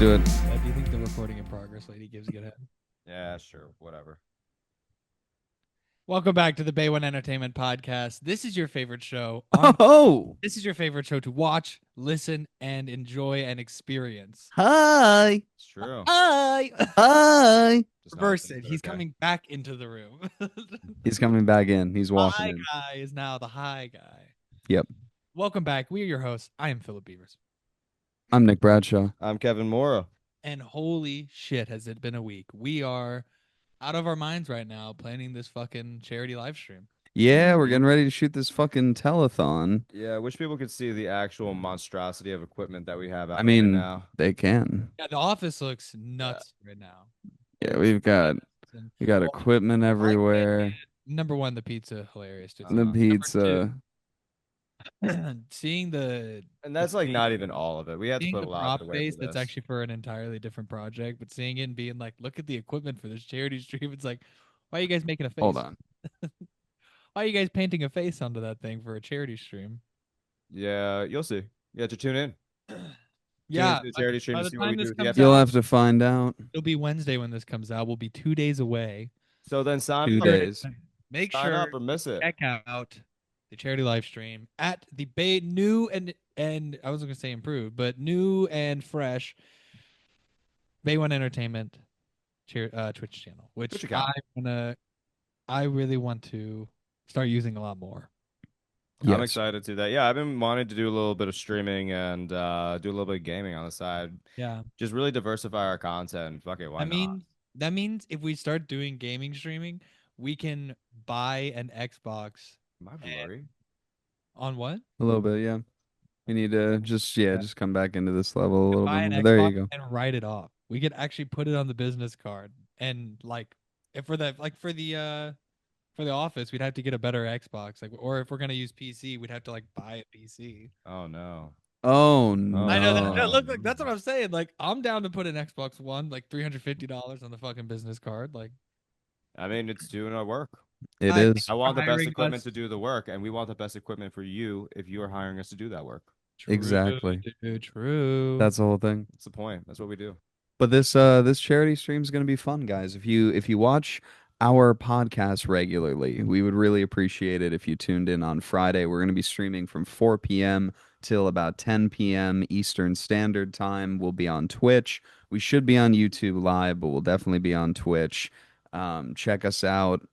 do it. Do you think the recording in progress lady gives a good head? Yeah, sure, whatever. Welcome back to the Bay One Entertainment Podcast. This is your favorite show. This is your favorite show to watch, listen, and enjoy and experience. Hi. It's true. Hi. Hi. Just Reverse not- it. He's okay. coming back into the room. He's coming back in. He's The walking high in. guy is now the high guy. Yep. Welcome back. We are your hosts. I am Philip Beavers. I'm Nick Bradshaw. I'm Kevin Mora. And holy shit, has it been a week. We are out of our minds right now planning this fucking charity live stream. Yeah, we're getting ready to shoot this fucking telethon. Yeah, I wish people could see the actual monstrosity of equipment that we have out I mean, there now. they can. Yeah, the office looks nuts right now. Yeah, we got equipment everywhere. Number one, the pizza, hilarious. Dude. The pizza. Seeing the And that's like not even all of it. We had to seeing put the a lot prop of the way face for that's this. actually for an entirely different project, but seeing it and being like, look at the equipment for this charity stream. It's like, why are you guys making a face? Hold on. Why are you guys painting a face onto that thing for a charity stream? Yeah, you'll see. You have to tune in. Yeah, Tune into the charity stream by to the see what time we this do. comes You'll out, have to find out. it'll be Wednesday when this comes out. We'll be 2 days away. So then sign 2 up. days. Make Sign sure up or miss it. check out the charity live stream at the Bay new and I wasn't gonna say improved, but new and fresh Bay One Entertainment Twitch channel, which Twitch account. I really want to start using a lot more. Yes. I'm excited to that. Yeah, I've been wanting to do a little bit of streaming and do a little bit of gaming on the side. Yeah, Just really diversify our content. Fuck it, why not? That means if we start doing gaming streaming, we can buy an Xbox My blurry. on what? A little bit, yeah. We need to just come back into this level a little Buy bit an more. Xbox There you go. and write it off. We could actually put it on the business card and like if for the for the office, we'd have to get a better Xbox. Like, or if we're gonna use PC, we'd have to like buy a PC. Oh no. Oh no. I know that. Look, that's what I'm saying. Like, I'm down to put an Xbox One, like $350 on the fucking business card. Like, I mean, it's doing our work. It is. I want the best hiring equipment us. to do the work, and we want the best equipment for you if you are hiring us to do that work. Exactly. True. That's the whole thing. That's the point. That's what we do. But this charity stream is going to be fun, guys. If you watch our podcast regularly, we would really appreciate it if you tuned in on Friday. We're going to be streaming from 4 p.m. till about 10 p.m. Eastern Standard Time. We'll be on Twitch. We should be on YouTube Live, but we'll definitely be on Twitch. Check us out.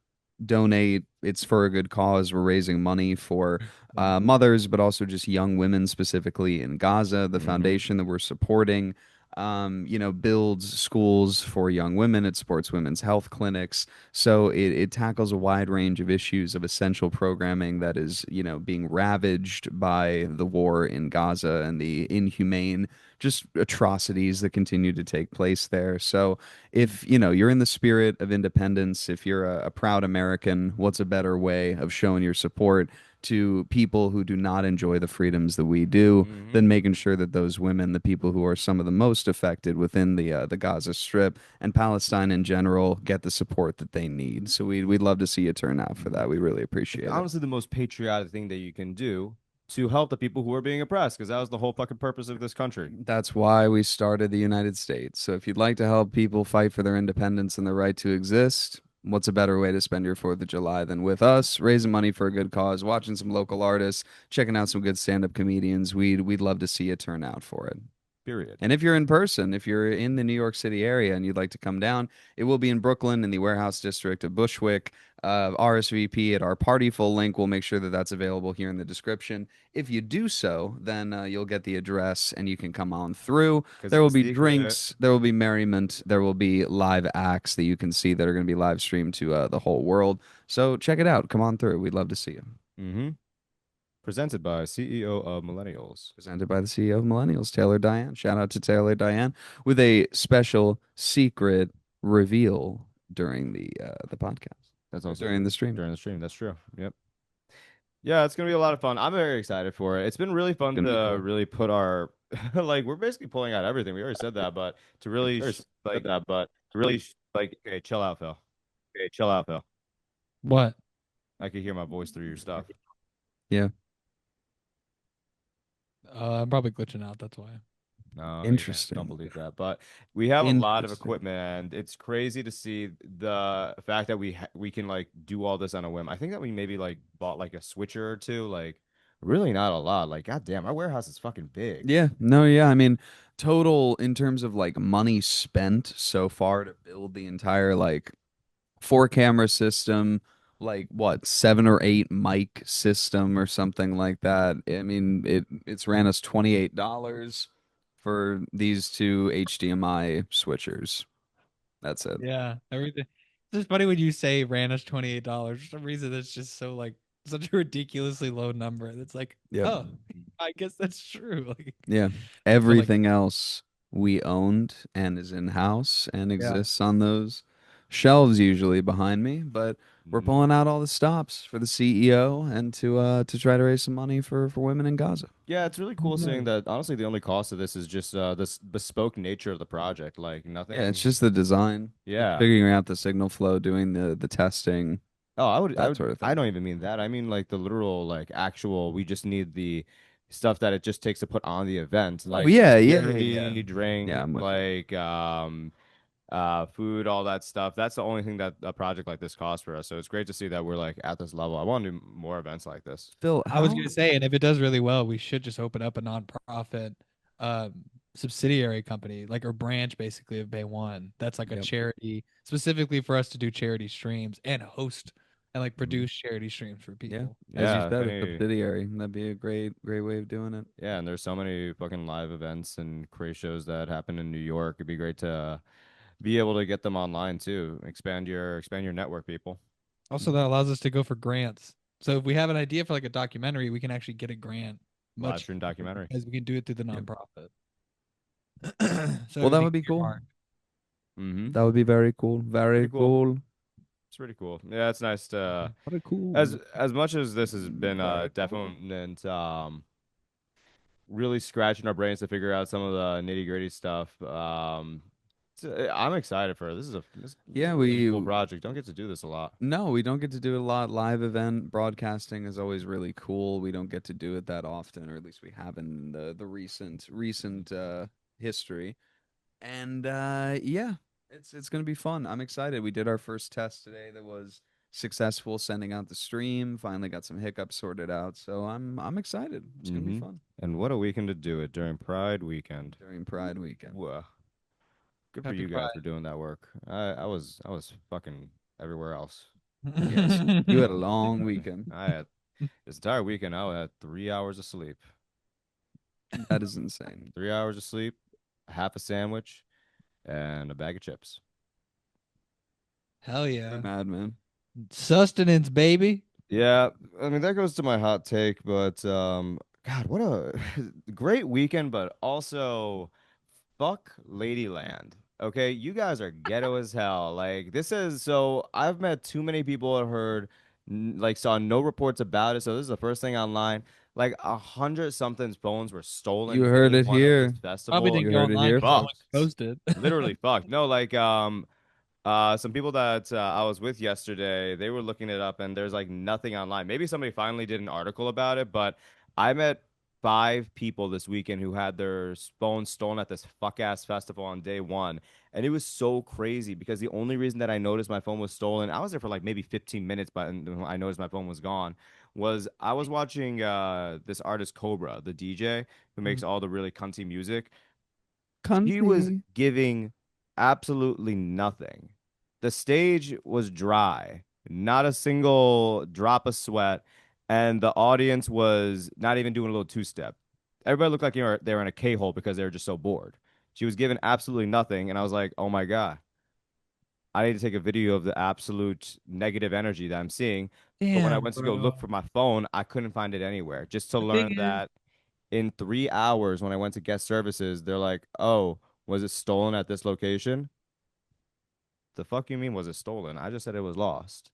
Donate. It's for a good cause. We're raising money for mothers, but also just young women, specifically in Gaza. The foundation that we're supporting builds schools for young women. It supports women's health clinics. So it tackles a wide range of issues of essential programming that is, being ravaged by the war in Gaza and the inhumane just atrocities that continue to take place there. So if, you're in the spirit of independence, if you're a proud American, what's a better way of showing your support to people who do not enjoy the freedoms that we do, than making sure that those women, the people who are some of the most affected within the Gaza Strip and Palestine in general, get the support that they need. So we'd love to see you turn out for that. We really appreciate it. Honestly, the most patriotic thing that you can do to help the people who are being oppressed, because that was the whole fucking purpose of this country. That's why we started the United States. So if you'd like to help people fight for their independence and the right to exist, what's a better way to spend your 4th of July than with us, raising money for a good cause, watching some local artists, checking out some good stand-up comedians. We'd love to see you turn out for it. Period. And if you're in person, if you're in the New York City area and you'd like to come down, it will be in Brooklyn in the warehouse district of Bushwick. RSVP at our party full link. We'll make sure that that's available here in the description. If you do so, then you'll get the address and you can come on through. There will be drinks, there will be merriment, there will be live acts that you can see that are going to be live streamed to the whole world. So check it out. Come on through. We'd love to see you. Mm-hmm. Presented by CEO of Millennials. Presented by the CEO of Millennials, Taylor Diane. Shout out to Taylor Diane with a special secret reveal during the podcast. That's also during the stream. During the stream, that's true. Yep. Yeah, it's gonna be a lot of fun. I'm very excited for it. It's been really fun to really put our like we're basically pulling out everything. We already said that, but to really okay, chill out, Phil. Okay, chill out, Phil. What? I could hear my voice through your stuff. Yeah. I'm probably glitching out. That's why. No, yeah, don't Interesting. believe that. But we have a lot of Interesting. equipment, and it's crazy to see the fact that we can like do all this on a whim. I think that we maybe like bought like a switcher or two, like really not a lot. Like, goddamn, our warehouse is fucking big. Yeah, no, yeah. I mean, total in terms of like money spent so far to build the entire like four camera system, like what, seven or eight mic system or something like that. I mean, it's ran us $28 for these two HDMI switchers. That's it. Yeah, everything. It's just funny when you say ran us $28. For some reason, that's just so like such a ridiculously low number. It's like, Yep. oh, I guess that's true. Like, Yeah. but like, Everything else we owned and is in-house and yeah. exists on those shelves usually behind me, but we're Mhm. pulling out all the stops for the CEO and to try to raise some money for women in Gaza. Yeah, it's really cool seeing Nice. that. Honestly, the only cost of this is just this bespoke nature of the project. Like Yeah, it's nothing. just the design, just Yeah. figuring out the signal flow, doing the testing, Oh, that sort of I don't thing. even mean that. I mean like the literal, like actual. We just need the stuff that it just takes to put on the event, Oh like yeah, yeah, yeah, yeah. security, Yeah, drink, I'm with you. like food, all that stuff. That's the only thing that a project like this costs for us. So it's great to see that we're like at this level. I want to do more events like this. Phil, I was gonna how? say, and if it does really well, we should just open up a nonprofit subsidiary company, like a branch basically of Bay One. That's like a Yep. charity specifically for us to do charity streams and host and like Mhm. produce charity streams for Yeah, people. as you Yeah, if said, a any, subsidiary. That'd be a great way of doing it. yeah, and there's so many fucking live events and crazy shows that happen in New York. It'd be great to be able to get them online too. Expand your network, people. Also, that allows us to go for grants. So if we have an idea for like a documentary, we can actually get a grant Live much stream easier documentary. because we can do it through the Yep. nonprofit. So Well, that everything's would be cool. earmarked. Mm-hmm. That would be very cool. Pretty Very cool. cool. It's pretty cool. Yeah, it's nice to Very cool. as much as this has been Very cool. definite really scratching our brains to figure out some of the nitty gritty stuff. I'm excited for it. This is Yeah, a really we cool project. Don't get to do this a lot. no, we don't get to do it a lot. Live event broadcasting is always really cool. We don't get to do it that often, or at least we haven't in the recent history. And yeah, it's gonna be fun. I'm excited. We did our first test today that was successful, sending out the stream. Finally got some hiccups sorted out, so I'm excited. It's gonna be Mm-hmm. fun And what a weekend to do it during Pride weekend. during Pride weekend. Whoa. Good for Happy you guys Pride. for doing that work. I was fucking everywhere else. Yes, you had a long weekend. I had this entire weekend I had 3 hours of sleep. That is insane. 3 hours of sleep, half a sandwich, and a bag of chips. Hell You're yeah. mad, man. Sustenance, baby. Yeah, I mean that goes to my hot take, but God, what a great weekend, but also fuck Ladyland. Okay, you guys are ghetto as hell. Like this is so I've met too many people that heard like saw no reports about it. So this is the first thing online. Like 100 something phones were You stolen heard day it one of this here. Probably festival. didn't You go heard it online here because no one Fucked. first. could post it. Literally fucked. No, like some people that I was with yesterday, they were looking it up, and there's like nothing online. Maybe somebody finally did an article about it, but I met 5 people this weekend who had their phones stolen at this fuck ass festival on day one, and it was so crazy because the only reason that I noticed my phone was stolen, I was there for like maybe 15 minutes, but I noticed my phone was gone. Was I was watching this artist Cobra, the DJ who makes all the really cunty music. He was Cunty. giving absolutely nothing. The stage was dry, not a single drop of sweat, and the audience was not even doing a little two-step. Everybody looked like they were in a K-hole because they were just so bored. She was giving absolutely nothing, and I was like, "Oh my God, I need to take a video of the absolute negative energy that I'm seeing." But when I Damn, went to go look bro. for my phone, I couldn't find it anywhere. Just to The thing learn is, that in 3 hours when I went to guest services, they're like, "Oh, was it stolen at this location?" The fuck you mean was it stolen? I just said it was lost.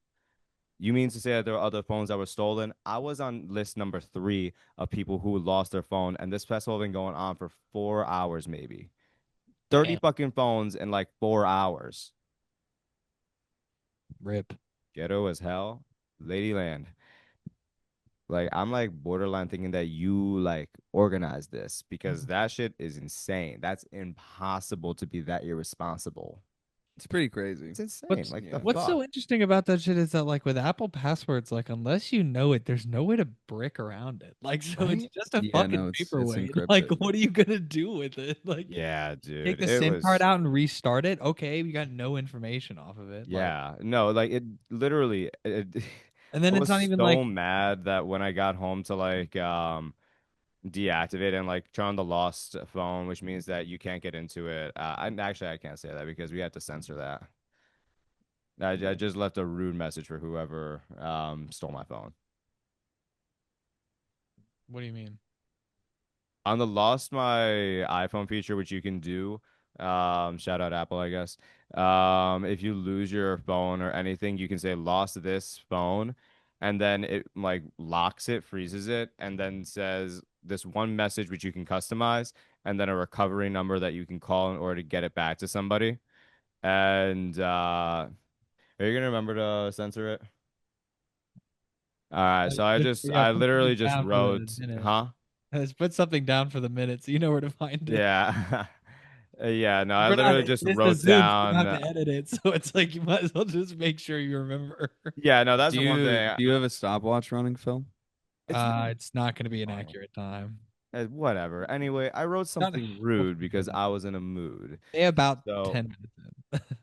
You mean to say that there are other phones that were stolen? I was on list number 3 of people who lost their phone, and this festival has been going on for 4 hours, maybe. 30 damn, fucking phones in like 4 hours. rip. Ghetto as hell. Ladyland. Like I'm like borderline thinking that you like organized this because Mhm. that shit is insane. That's impossible to be that irresponsible. It's pretty crazy. It's insane. What's Like the Yeah. what's fuck, so interesting about that shit is that like with Apple passwords, like unless you know it, there's no way to brick around it. Like so it's right? just a Yeah, fucking no, it's paperweight. Like encrypted. what are you gonna do with it? Like Yeah, take dude. the It SIM card was out and restart it. Okay, we got no information off of it. Like yeah. No, like it literally and then I it's was not even so like mad that when I got home to like deactivate and like turn on the lost phone, which means that you can't get into it. I can't say that because we had to censor that. I just left a rude message for whoever stole my phone. what do you mean? On the lost my iPhone feature, which you can do, shout out Apple, I guess. If you lose your phone or anything, you can say lost this phone, and then it like locks it, freezes it, and then says this one message which you can customize, and then a recovery number that you can call in order to get it back to somebody. And are you gonna remember to censor it? All right, so Yeah, I put literally something just down for the wrote, minute. huh? Let's put something down for the minute so you know where to find it. Yeah. Yeah, no, I We're not literally it just is the wrote Zoom, so you don't down. have to edit it. So it's like you might as well just make sure you remember. Yeah, no, that's Do the one you thing. do you have a stopwatch running, Phil? It's not It's not going to be an fine. accurate time. Whatever. Anyway, I wrote Not something we'll rude figure because it out. I was in a mood. Say about So, 10 minutes in.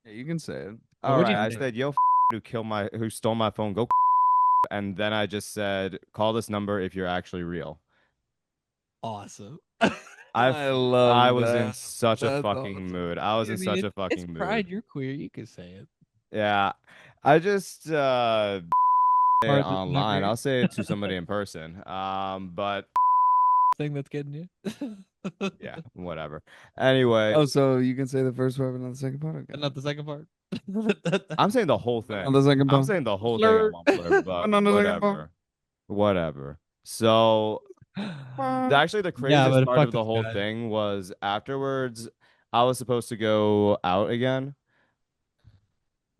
Yeah, you can say it. Well, all what'd right, you I say? said, "Yo, who stole my phone, go." And then I just said, "Call this number if you're actually real." Awesome. I I I love was in that. such a That's fucking awesome. mood. I was I in mean, such a it's fucking pride. mood. You're queer. You can say it. Yeah. I just Part that's not online. great. I'll say it to somebody in person. But Thing that's getting you. yeah, whatever. Anyway, Oh, so you can say the first part, but not the second part? And Okay. not the second part. I'm saying the whole But not thing. the second I'm part. saying the whole thing on Flirt. one blur, But but not the second part. whatever. Whatever. So, actually, the Yeah, craziest but part fuck of the this whole guy. thing was afterwards, I was supposed to go out again,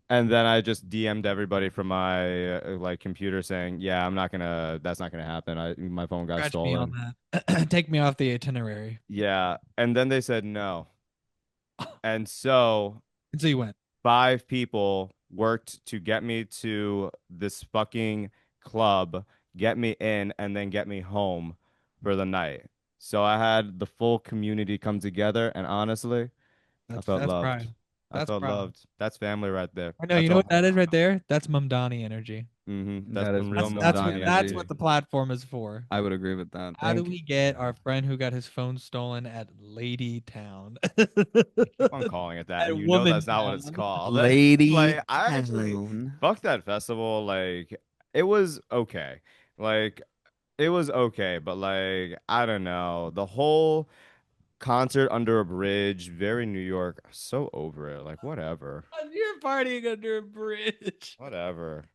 and then I just DM'd everybody from my like computer saying, "Yeah, that's not gonna happen. My phone got Scratch me on stolen." that. Take me off the itinerary. Yeah, and then they said no. And so And so you went. 5 people worked to get me to this fucking club, get me in, and then get me home for the night. So I had the full community come together, and honestly, I felt That's loved. pride. I That's felt pride. loved. That's family right there. I know. You That's know all what I that is want. right there? That's Mumdani energy. That's That is some real Mumdani That's energy. what Mumdani the platform is for. I would agree with that. How do Thank you. we get our friend who got his phone stolen at Lady Town? Keep on calling it that, At and you know Woman that's not what it's Town. called. Lady Like I actually Town. fuck that festival. Like it was okay. Like it was okay, but like I don't know. The whole concert under a bridge, very New York. So over it. Like whatever. You're partying under a bridge. Whatever.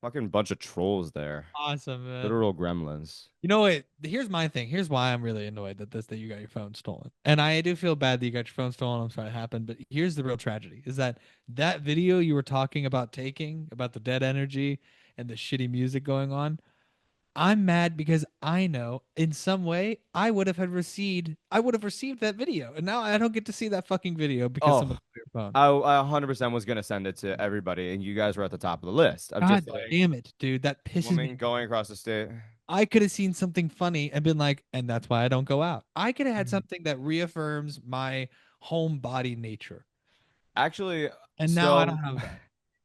Fucking bunch of trolls there. Awesome, man. Literal gremlins. You know what? Here's my thing. Here's why I'm really annoyed that you got your phone stolen. And I do feel bad that you got your phone stolen. I'm sorry it happened. But here's the real tragedy: is that video you were talking about taking about the dead energy and the shitty music going on. I'm mad because I know in some way I would have received that video, and now I don't get to see that fucking video because Oh, someone took your phone. I 100% was gonna send it to everybody, and you guys were at the top of the list of just God like damn it, dude! That pisses me women off. going across the state. I could have seen something funny and been like, and that's why I don't go out. I could have had something that reaffirms my homebody nature. Actually, And now I don't so have that.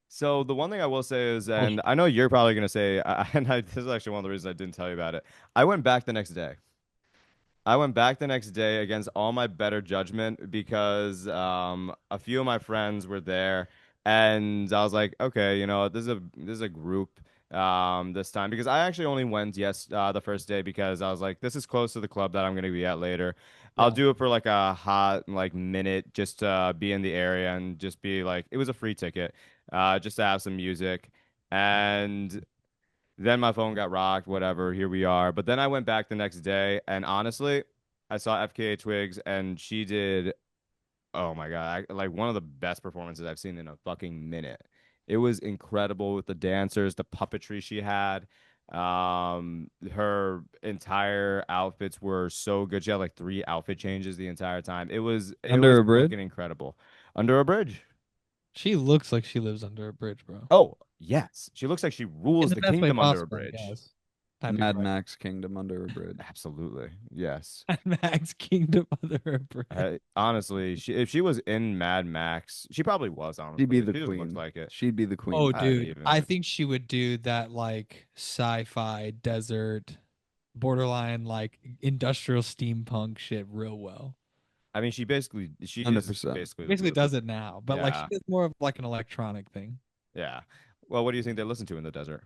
so the one thing I will say is, and Bullshit. I know you're probably gonna say, this is actually one of the reasons I didn't tell you about it. I went back the next day. I went back the next day against all my better judgment because a few of my friends were there, and I was like, okay, this is a group this time because I actually only went the first day because I was like, this is close to the club that I'm gonna be at later. I'll Yeah. do it for like a hot like minute just to be in the area and just be like, it was a free ticket, just to have some music. And then my phone got rocked, whatever. Here we are. But then I went back the next day, and honestly, I saw FKA Twigs, and she did, oh my God, like one of the best performances I've seen in a fucking minute. It was incredible with the dancers, the puppetry she had. Her entire outfits were so good. She had like 3 outfit changes the entire time. It was Under a bridge? fucking incredible. Under a bridge. She looks like she lives under a bridge, bro. Oh, yes. She looks like she In rules the the best way kingdom under a possible, I bridge. guess. Type of Mad right. Max Kingdom under a bridge. Absolutely. Yes. Max Kingdom under a bridge. Honestly, if she was in Mad Max, she probably was, She'd be honestly. the She just looks queen. like it. She'd be the Oh, queen. I didn't dude, even. I think she would do that like sci-fi desert, borderline like industrial steampunk shit real well. I mean, she is 100%. basically the Basically Buddha. does it now, but like she Yeah. does more of like an electronic thing. Yeah. Well, what do you think they listen to in the desert?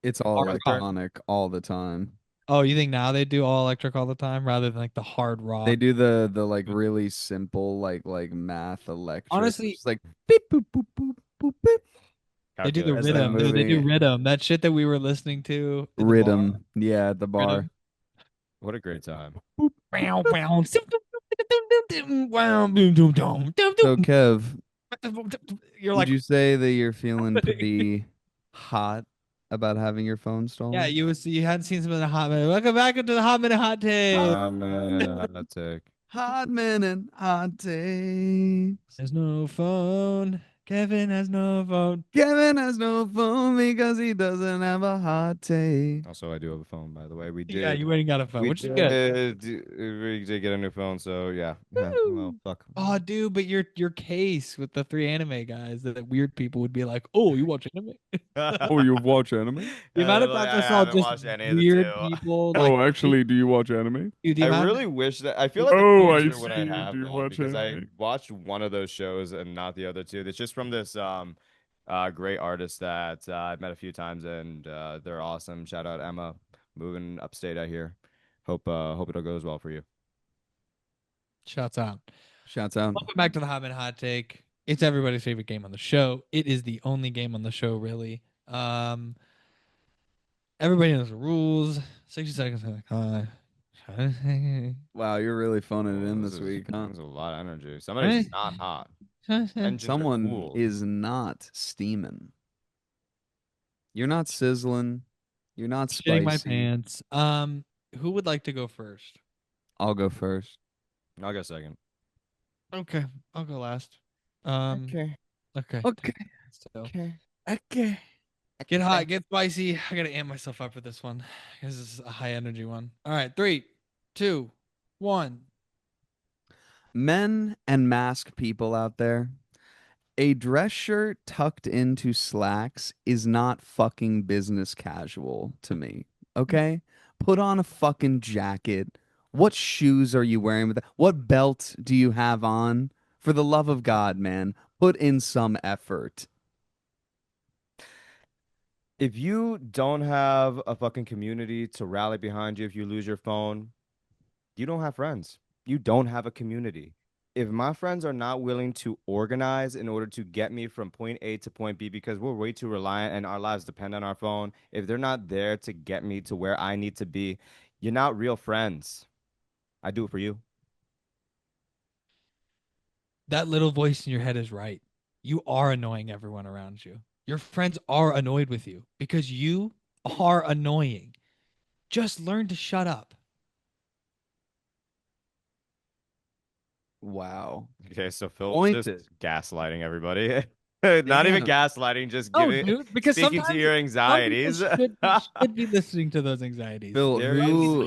It's all Hard rock. electronic all the time. Oh, you think now they do all electric all the time rather than like the hard They rock? do the like really simple like math electric. Honestly, It's like beep boop boop boop boop beep. they do the Calculator As that rhythm, dude. sounds. They do movie rhythm. That shit that we were listening to in the bar. rhythm. Yeah, at the bar. Rhythm. What a great time. Wow, wow. So Kev, You're would like, you say that you're feeling pretty hot about having your phone yeah, stolen? you hadn't seen some of the hot minute. Welcome back into the hot minute hot take. That's sick. Hot minute, hot takes. There's no phone. Kevin has no phone. Kevin has no phone because he doesn't have a hot take. Also, I do have a phone, by the way. Yeah, you ain't got a phone, We which is good. we did get a new phone, so yeah. Yeah. Well, Woo. fuck. Oh, dude, but your case with the 3 anime guys that weird people would be like, oh, you watch anime? Oh, you watch anime? The amount of Like, times I I saw haven't just watched any of the weird two. people like, Do you watch anime? dude, the I amount really wish that I feel like Oh, in I the future when I see. have Do you them watch because I anime? watched one of those shows and not the other two. It's just from this great artist that I've met a few times and they're awesome. Shout out Emma, moving upstate out here. Hope it all goes well for you. shouts out. Shouts out. Welcome back to the Hot Minute Hot Take. It's everybody's favorite game on the show. It is the only game on the show, really. Everybody knows the rules. 60 seconds. Wow, you're really phoning it in This this week, huh? is a lot of energy. Somebody's not hot. Engines are Someone cool. is not steaming. You're not sizzling. You're not Shitting my spicy. pants. Who would like to go first? I'll go first. I'll go second. Okay, I'll go last. Okay. Okay. So Okay. Okay. get hot, get spicy. I gotta amp myself up for this one because this is a high energy one. All right, 3, 2, 1. Men and masked people out there, a dress shirt tucked into slacks is not fucking business casual to me. Okay? Put on a fucking jacket. What shoes are you wearing with that? What belt do you have on? For the love of God, man, put in some effort. If you don't have a fucking community to rally behind you if you lose your phone, you don't have friends. You don't have a community. If my friends are not willing to organize in order to get me from point A to point B because we're way too reliant and our lives depend on our phone, if they're not there to get me to where I need to be, you're not real friends. I do it for you. That little voice in your head is right. You are annoying everyone around you. Your friends are annoyed with you because you are annoying. Just learn to shut up. Wow. Okay, so Phil's Pointed. just gaslighting everybody. Not even Damn. gaslighting, just Oh, giving dude, because speaking to sometimes your some people anxieties. should be listening to those anxieties. Phil,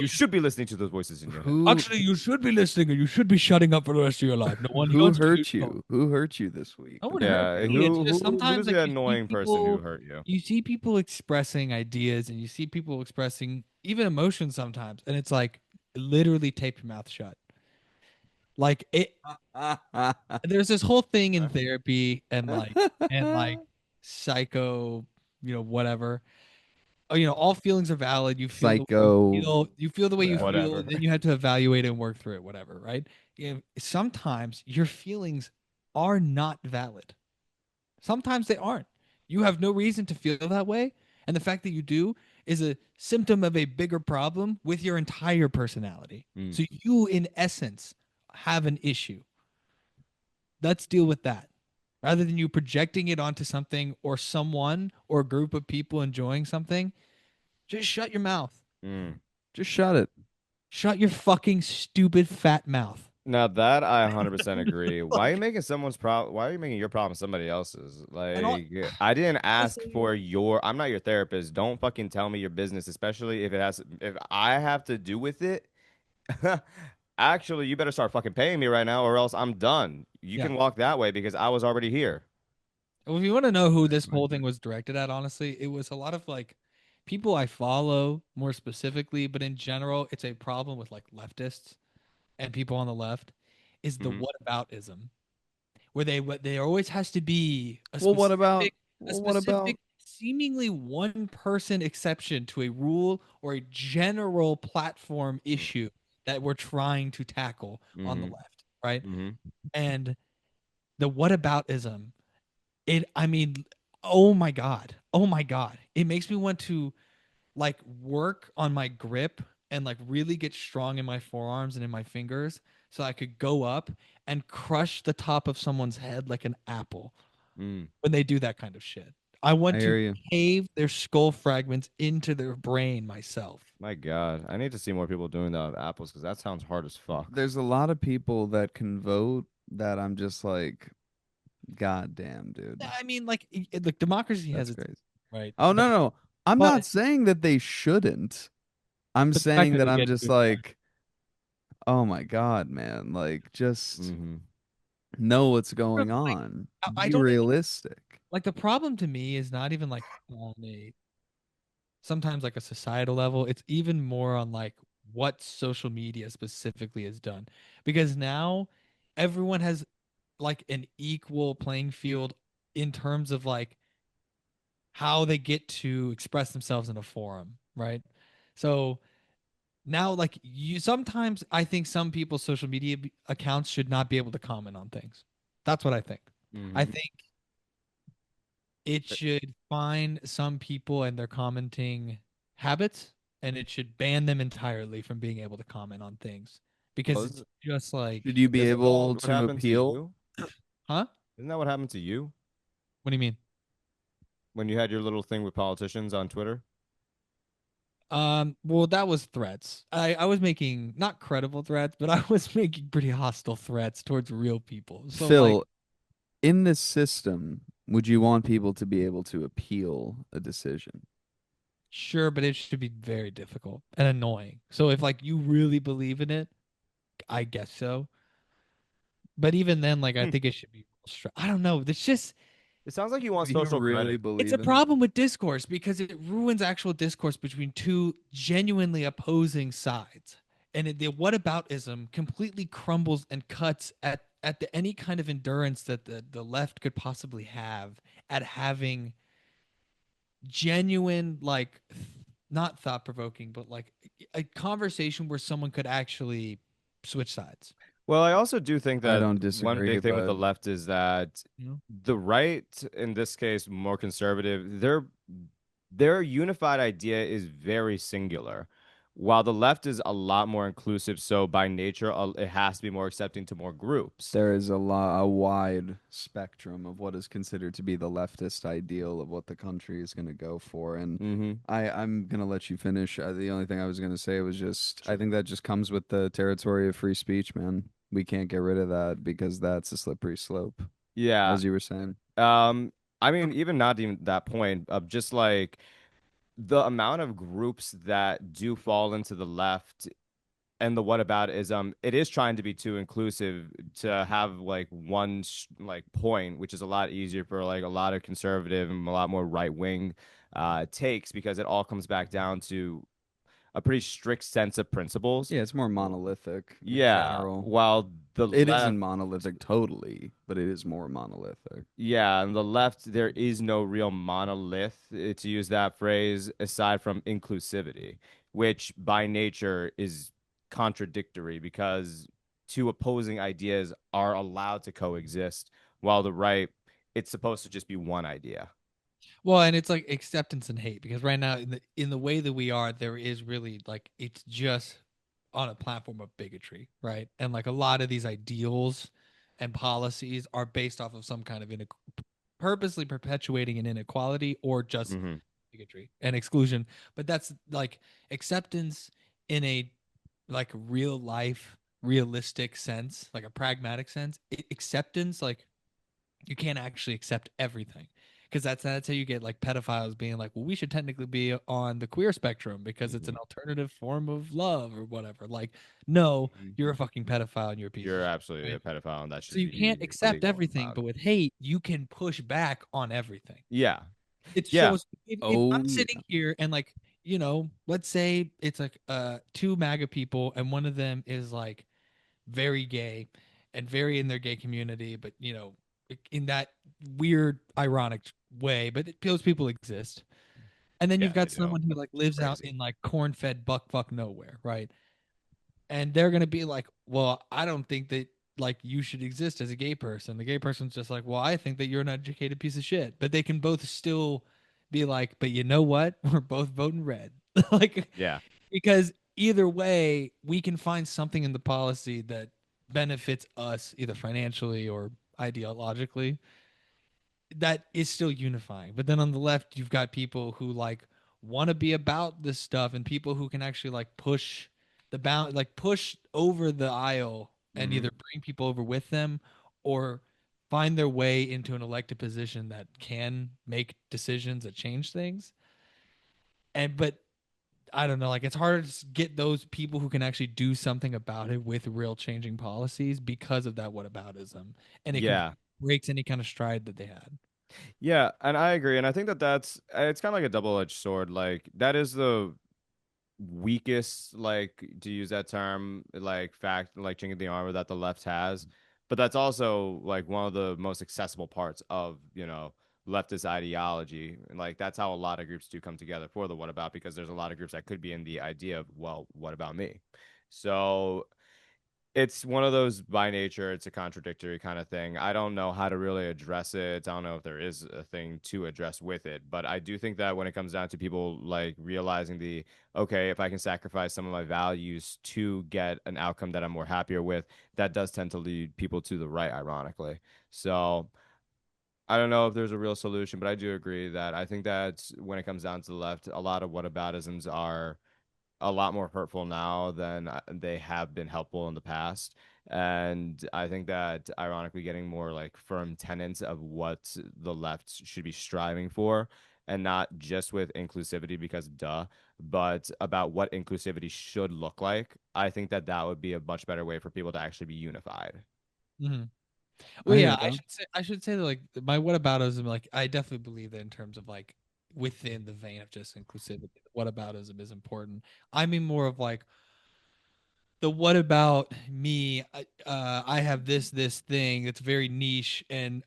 You should be listening to those voices in your head. who Actually, you should be listening and you should be shutting up for the rest of your life. No one who wants to hurt hear you? Who hurt you this week? No one Yeah, hurt me. It's just who's sometimes the like annoying person who hurt you? you see people expressing ideas and you see people expressing even emotions sometimes, and it's like literally tape your mouth shut. Like it there's this whole thing in therapy and like psycho, whatever. Oh, all feelings are valid. You feel the way Psycho. you feel the way you feel, Whatever. then you have to evaluate and work through it, whatever, right? Sometimes your feelings are not valid. Sometimes they aren't. You have no reason to feel that way, and the fact that you do is a symptom of a bigger problem with your entire personality. Mm. So you in essence have an issue. Let's deal with that. rather than you projecting it onto something or someone or a group of people enjoying something, just shut your mouth. Mm. Just shut it. Shut your fucking stupid fat mouth. Now that I 100% agree. Why are you Like, making someone's problem? Why are you making your problem somebody else's? and all, Like, I didn't ask honestly, for your. I'm not your therapist. Don't fucking tell me your business, especially if it has. If I have to do with it. Actually, you better start fucking paying me right now, or else I'm done. You yeah. can walk that way because I was already here. Well, if you want to know who this Exactly. whole thing was directed at, honestly, it was a lot of like people I follow more specifically, but in general, it's a problem with like leftists and people on the left is the Hmm. whataboutism, where there always has to be Well, what about a well, what about specific seemingly one person exception to a rule or a general platform issue that we're trying to tackle on the Hmm. left, right? Hmm. And the whataboutism, I mean, oh my god, oh my god, it makes me want to like work on my grip and like really get strong in my forearms and in my fingers so I could go up and crush the top of someone's head like an apple Mm. when they do that kind of shit. I I want to hear you. cave their skull fragments into their brain myself. My God, I need to see more people doing that with apples because that sounds hard as fuck. There's a lot of people that can vote that I'm just like, God damn, dude. I mean, like democracy has That's its crazy. right, Oh no, no. I'm not but saying that they shouldn't. I'm but the fact saying that that they I'm get just to, like, oh my God, man. Like just Hmm. know what's yeah. going on. I Be don't even realistic. like the problem to me is not even like on a sometimes like a societal level. It's even more on like what social media specifically has done. Because now everyone has like an equal playing field in terms of like how they get to express themselves in a forum, right? So now like you sometimes I think some people's social media accounts should not be able to comment on things. That's what I think. I Hmm. think it should find some people and their commenting habits and it should ban them entirely from being able to comment on things Well, because it's just Should like, you be isn't that able what to happened to appeal? you? huh? Isn't that what happened to you What do you mean? when you had your little thing with politicians on Twitter? Well, that was threats. I was making not credible threats, but I was making pretty hostile threats towards real people. So like, Phil, in this system, would you want people to be able to appeal a decision? sure, but it should be very difficult and annoying. So if like you really believe in it, I guess so. But even then, like I Hmm. think it should be. I don't know. It's just It sounds like you want You social really credit. it's believe a in? problem with discourse because it ruins actual discourse between two genuinely opposing sides. And the whataboutism completely crumbles and cuts at any kind of endurance that the left could possibly have at having genuine, like, not thought provoking, but like a conversation where someone could actually switch sides. Well, I also do think I that don't one disagree, big thing with the but left is that You know? the right, in this case, more conservative, their unified idea is very singular, while the left is a lot more inclusive. So by nature, it has to be more accepting to more groups. there is a wide spectrum of what is considered to be the leftist ideal of what the country is going to go for. And Hmm. I'm going to let you finish. The only thing I was going to say was just, I Sure. think that just comes with the territory of free speech, man. We can't get rid of that because that's a slippery slope, Yeah. as you were saying. Um, I mean, even not even that point of just like the amount of groups that do fall into the left and the whataboutism, it is trying to be too inclusive to have like one like point, which is a lot easier for like a lot of conservative and a lot more right wing takes because it all comes back down to a pretty strict sense of principles. Yeah, it's more monolithic in Yeah, general. while the It isn't left, monolithic totally, but it is more monolithic. yeah, on the left, there is no real monolith, to use that phrase, aside from inclusivity, which by nature is contradictory because two opposing ideas are allowed to coexist, while the right, it's supposed to just be one idea. Well, and it's like acceptance and hate because right now in the way that we are, there is really like it's just on a platform of bigotry, right? And like a lot of these ideals and policies are based off of some kind of purposely perpetuating an inequality or just Mm-hmm. bigotry and exclusion. But that's like acceptance in a like real life, realistic sense, like a pragmatic sense. Acceptance, like you can't actually accept everything because that's how you get like pedophiles being like, well, we should technically be on the queer spectrum because it's an Mm-hmm. alternative form of love or whatever. Like, no, Mm-hmm. you're a fucking pedophile and you're a piece of You're shit, absolutely a right? pedophile, and that So should you can't be accept illegal and everything, allowed. but with hate, you can push back on everything. Yeah. It's Yeah. so if I'm Oh sitting yeah. here and like, let's say it's like two MAGA people and one of them is like very gay and very in their gay community, but in that weird, ironic way. But those people exist. And then Yeah, you've they got do. someone who like lives out Crazy. in like corn-fed buck fuck nowhere, right? And they're gonna be like, "Well, I don't think that like you should exist as a gay person." The gay person's just like, "Well, I think that you're an educated piece of shit." But they can both still be like, "But you know what? We're both voting red." Like Yeah. because either way, we can find something in the policy that benefits us either financially or ideologically that is still unifying. But then on the left, you've got people who like want to be about this stuff and people who can actually like push the bound, like push over the aisle and Mm-hmm. either bring people over with them or find their way into an elected position that can make decisions that change things. And but I don't know, like it's hard to get those people who can actually do something about it with real changing policies because of that whataboutism, and it Yeah. completely breaks any kind of stride that they had. Yeah, and I agree, and I think that that's it's kind of like a double-edged sword. Like that is the weakest, like to use that term, like fact, like chink in the armor that the left has. But that's also like one of the most accessible parts of, leftist ideology. And like that's how a lot of groups do come together for the what about, because there's a lot of groups that could be in the idea of, well, what about me? So it's one of those by nature, it's a contradictory kind of thing. I don't know how to really address it. I don't know if there is a thing to address with it, but I do think that when it comes down to people like realizing okay, if I can sacrifice some of my values to get an outcome that I'm more happier with, that does tend to lead people to the right, ironically. So I don't know if there's a real solution, but I do agree that I think that when it comes down to the left, a lot of whataboutisms are a lot more hurtful now than they have been helpful in the past. And I think that ironically getting more like firm tenets of what the left should be striving for, and not just with inclusivity because duh, but about what inclusivity should look like. I think that that would be a much better way for people to actually be unified. Mm-hmm. Well, I hear yeah, that. I should say that like my whataboutism, like I definitely believe that in terms of like within the vein of just inclusivity, whataboutism is important. I mean more of like the what about me? I have this thing that's very niche and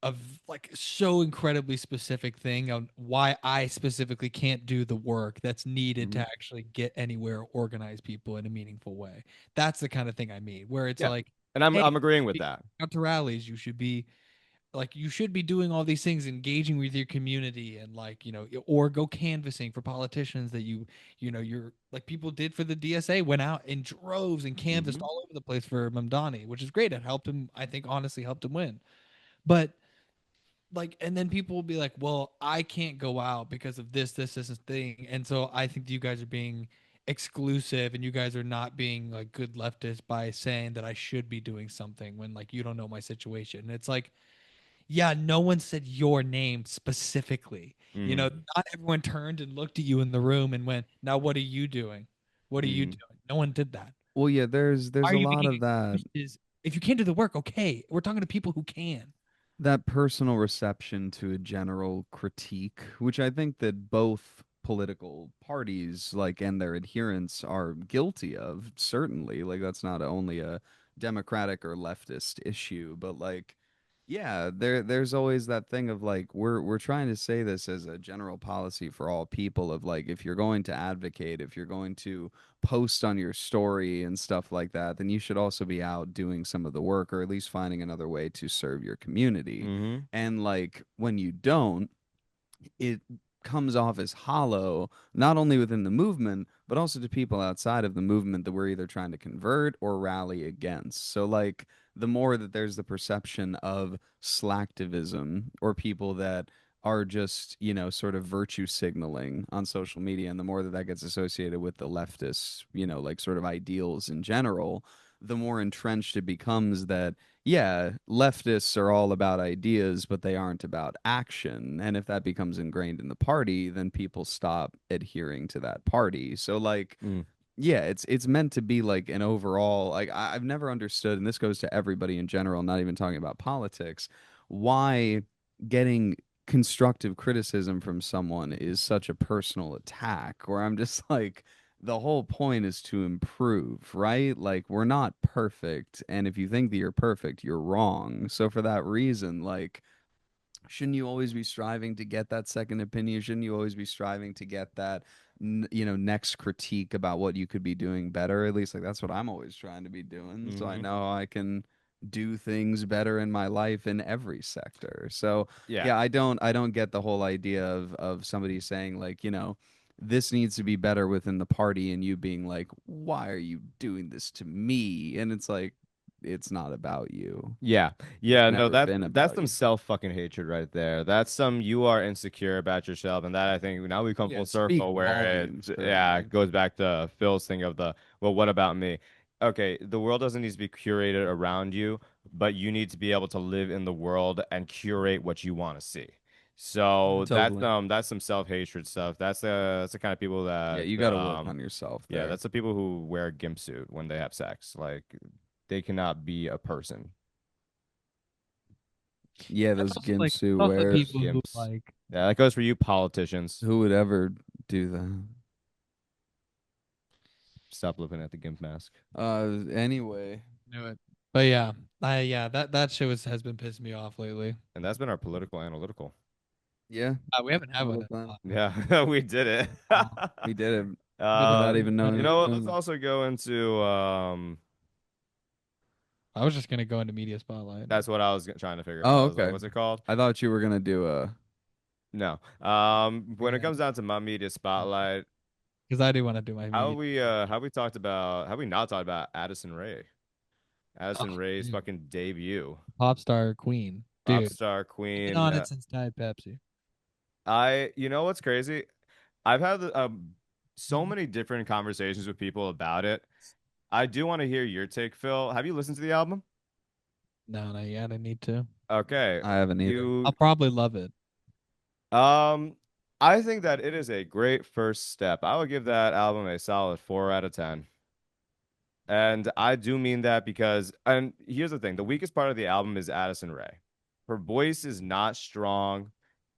of like so incredibly specific thing on why I specifically can't do the work that's needed to Hmm. actually get anywhere, or organize people in a meaningful way. That's the kind of thing I mean, where it's Yeah. like, And I'm hey, I'm agreeing with that. out to rallies, you should be doing all these things, engaging with your community, and like or go canvassing for politicians that you're like people did for the DSA, went out in droves and canvassed Hmm. all over the place for Mamdani, which is great. It helped him, I think, honestly helped him win. But like, and then people will be like, well, I can't go out because of this thing, and so I think you guys are being exclusive and you guys are not being like good leftists by saying that I should be doing something when like you don't know my situation. And it's like, yeah, no one said your name specifically. Hmm. Not everyone turned and looked at you in the room and went, "Now what are you doing? What are you Hmm. doing?" No one did that. Well, yeah, Why there's are a you lot making of that excuses? If you can't do the work, okay. We're talking to people who can. that personal reception to a general critique, which I think that both political parties like and their adherents are guilty of, certainly. Like that's not only a democratic or leftist issue, but like yeah, there's always that thing of like we're trying to say this as a general policy for all people of like if you're going to advocate, if you're going to post on your story and stuff like that, then you should also be out doing some of the work or at least finding another way to serve your community. Hmm. And like when you don't, it comes off as hollow, not only within the movement, but also to people outside of the movement that we're either trying to convert or rally against. So, like, the more that there's the perception of slacktivism or people that are just, sort of virtue signaling on social media, and the more that that gets associated with the leftists, like sort of ideals in general, the more entrenched it becomes that, yeah, leftists are all about ideas, but they aren't about action. And if that becomes ingrained in the party, then people stop adhering to that party. So, like, Mm. yeah, it's meant to be like an overall, like I've never understood, and this goes to everybody in general, not even talking about politics, why getting constructive criticism from someone is such a personal attack, where I'm just like, the whole point is to improve, right? Like, we're not perfect, and if you think that you're perfect, you're wrong. So for that reason, like, shouldn't you always be striving to get that second opinion? Shouldn't you always be striving to get that, next critique about what you could be doing better? At least, like, that's what I'm always trying to be doing. So I Hmm. know I can do things better in my life in every sector. So Yeah. yeah, I don't get the whole idea of somebody saying, like, this needs to be better within the party, and you being like, why are you doing this to me? And it's like, it's not about you. Yeah. It's Yeah, no, never been that's about some you. self fucking hatred right there. That's some you are insecure about yourself, and that I think now we come Yeah, full speak circle where volumes for yeah, me. it goes back to Phil's thing of the well, what about me? Okay, the world doesn't need to be curated around you, but you need to be able to live in the world and curate what you want to see. So Totally. that's some self hatred stuff. That's the kind of people Yeah, that you got to work on yourself yeah, there. that's the people who wear a gimp suit when they have sex. Like they cannot be a person. Yeah, That's those also gimp like suit also the Those wears. people who gimps. like. Yeah, that goes for you politicians. Who would ever do that? Stop looking at the gimp mask. Anyway. Knew it. But yeah, that show has been pissing me off lately. And that's been our political analytical. Yeah, We haven't had one all in the a time. while. Yeah, we did it. We did it Good to without know. even knowing You we know were what? doing Let's it. also go into I was just gonna go into media spotlight. that's what I was trying to figure out. Oh, I was like, okay. what's it called? I thought you were gonna do No. When it Yeah, comes down to my media spotlight, because I do want to do my media. how we not talked about Addison Rae? Oh, Addison Rae's dude. fucking debut. Pop star queen, Pop dude. star Been queen. on it since Diet Pepsi. You know what's crazy? I've had so many different conversations with people about it. I do want to hear your take, Phil. Have you listened to the album? No, not yet. I need to. Okay. I haven't either. You I'll probably love it. um I think that it is a great first step. I would give that album a solid 4 out of 10. And I do mean that because, and here's the thing, the weakest part of the album is Addison Rae. Her voice is not strong,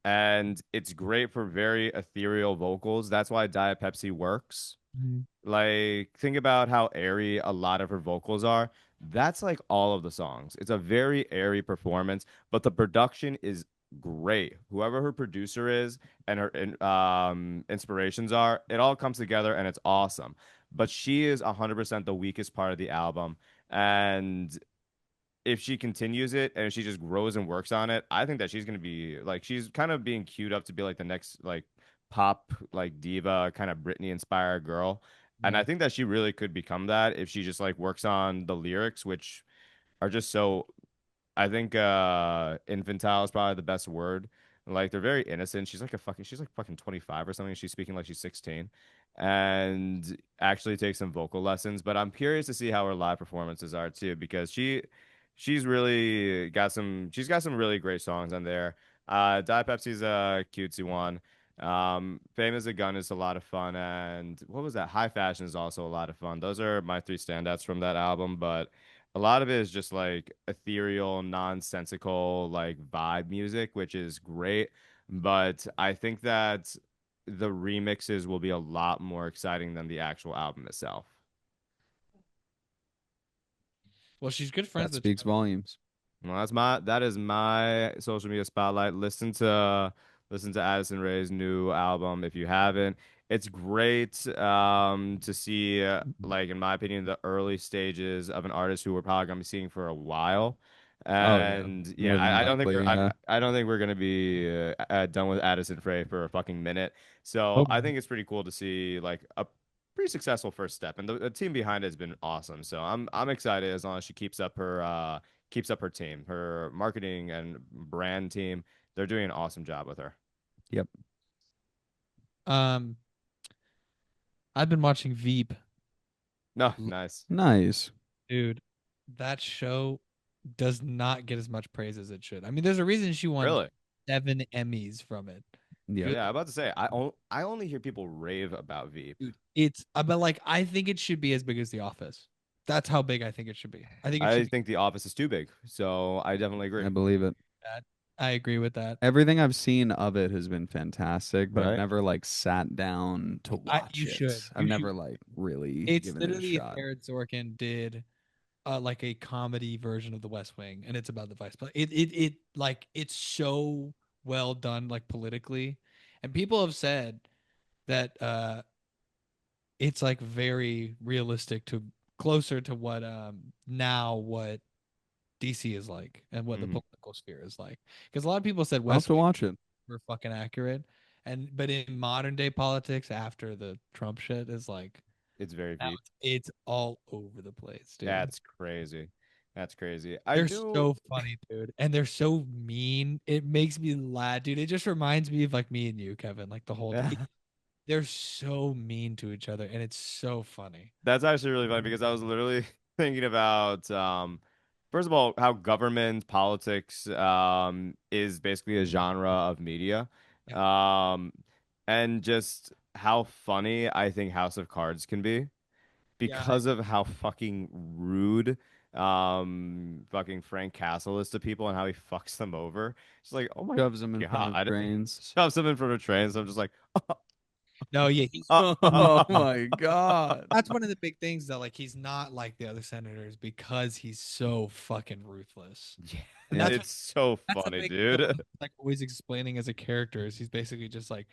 and it's great for very ethereal vocals. That's why Diet Pepsi works. Mhm. Like, think about how airy a lot of her vocals are. That's like all of the songs. It's a very airy performance, but the production is great. Whoever her producer is and her inspirations are, it all comes together and it's awesome. But she is 100% the weakest part of the album. And if she continues it and she just grows and works on it, I think that she's gonna be like she's kind of being queued up to be like the next like pop like diva kind of Britney inspired girl. And I Yeah. think that she really could become that if she just like works on the lyrics, which are just so I think infantile is probably the best word. Like they're very innocent. She's like fucking 25 or something. She's speaking like she's 16 and actually takes some vocal lessons, but I'm curious to see how her live performances are too because she's got some really great songs on there. Die Pepsi's a cutesy one. Fame as a Gun is a lot of fun and what was that? High Fashion is also a lot of fun. Those are my three standouts from that album, but a lot of it is just like ethereal, nonsensical, like vibe music, which is great. But I think that the remixes will be a lot more exciting than the actual album itself. Well, she's good friends That with speaks volumes. Well, that is my social media spotlight. Listen to Addison Rae's new album if you haven't. It's great to see like in my opinion the early stages of an artist who we're probably gonna be seeing for a while. Oh yeah, And yeah, more than likely. Yeah. I don't think we're gonna be done with Addison Rae for a fucking minute. So Oh, I think it's pretty cool to see pretty successful first step, and the team behind it has been awesome. So I'm excited as long as she keeps up her team, her marketing and brand team. They're doing an awesome job with her. Yep. Um, I've been watching Veep, No, nice. Nice. dude. That show does not get as much praise as it should. I mean, there's a reason she won Really? 7 Emmys from it. Yep. Yeah, I'm about to say I only hear people rave about Veep. Dude, it's but like I think it should be as big as The Office. That's how big I think it should be. I think it I should be think The Office is too big, so I definitely agree. I believe it. that. I agree with that. Everything I've seen of it has been fantastic, but I've Right? never like sat down to watch You it. should. I've You never should. like really It's given it a literally if shot. Aaron Sorkin did like a comedy version of The West Wing, and it's about the vice president. It like it's so well done, like politically, and people have said that it's like very realistic to closer to what now what DC is like and what the Mhm. political sphere is like. Because a lot of people said I'll have West to Wing watch it. were fucking accurate, and but in modern day politics after the Trump shit is like It's very now Veep. it's all over the place, dude. That's crazy. That's crazy. I They're do. so funny, dude, and they're so mean. It makes me laugh, dude. It just reminds me of like me and you, Kevin. Like the whole they're so mean to each other, and it's so funny. That's actually really funny because I was literally thinking about first of all how government politics is basically a genre of media. Yeah, Um and just how funny I think House of Cards can be yeah. because of how fucking rude fucking Frank Castle is to people and how he fucks them over. It's like, oh my Shoves them in front of God. trains. Shoves them in front of trains. I'm just like, No, yeah, Oh my God. that's one of the big things that like he's not like the other senators because he's so fucking ruthless. yeah, And that's it's so that's the funny, big dude. like always explaining as a character is he's basically just like